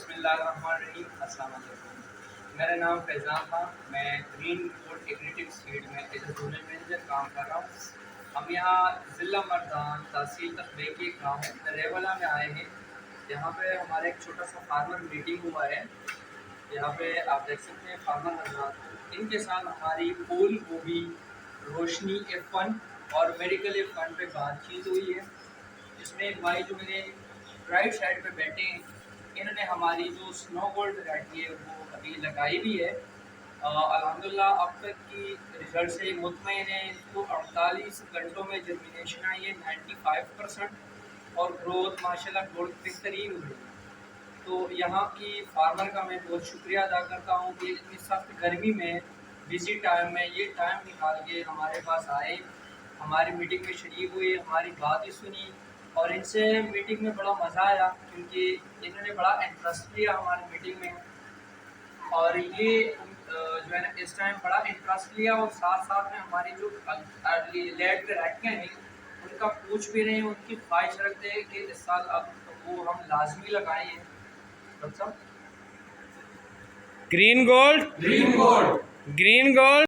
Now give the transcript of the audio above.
बिस्मिल्लाहिर्रहमानिर्रहीम। अस्सलाम वालेकुम। मेरा नाम फैज़ान था। मैं ग्रीन गोल्ड एग्रीटेक सीड में एज ए जोनल मैनेजर काम कर रहा हूँ। हम यहाँ ज़िला मर्दान तहसील तकबे के गाँव रेवला में आए हैं। यहाँ पे हमारा एक छोटा सा फार्मर मीटिंग हुआ है। यहाँ पे आप देख सकते हैं फार्मर हज़रात, इनके साथ हमारी फूल गोभी, रोशनी F1 और मेडिकल F1 पे बातचीत हुई है। इसमें एक भाई जो मेरे राइट साइड पे बैठे हैं, इन्होंने हमारी जो स्नो गोल्ड वैरायटी है वो अभी लगाई भी है। अल्हम्दुलिल्लाह अब तक की रिज़ल्ट से मुतमईन है। इसको 48 घंटों में जर्मिनेशन आई है 95% और ग्रोथ माशाल्लाह बहुत बेहतरीन हुई है। तो यहाँ की फार्मर का मैं बहुत शुक्रिया अदा करता हूँ कि इतनी सख्त गर्मी में बिज़ी टाइम में ये टाइम निकाल के हमारे पास आए, हमारी मीटिंग में शरीक हुए, हमारी बात ही सुनी और इनसे मीटिंग में बड़ा मज़ा आया क्योंकि इन्होंने बड़ा इंटरेस्ट लिया हमारी मीटिंग में। और ये जो है ना इस टाइम बड़ा इंटरेस्ट लिया और साथ साथ में हमारी जो लेट वैरायटियाँ हैं उनका पूछ भी रहे हैं, उनकी ख्वाहिश रखते हैं कि इस साल अब वो हम लाजमी लगाएं हैं। डॉक्टर साहब, green gold, green gold, green gold.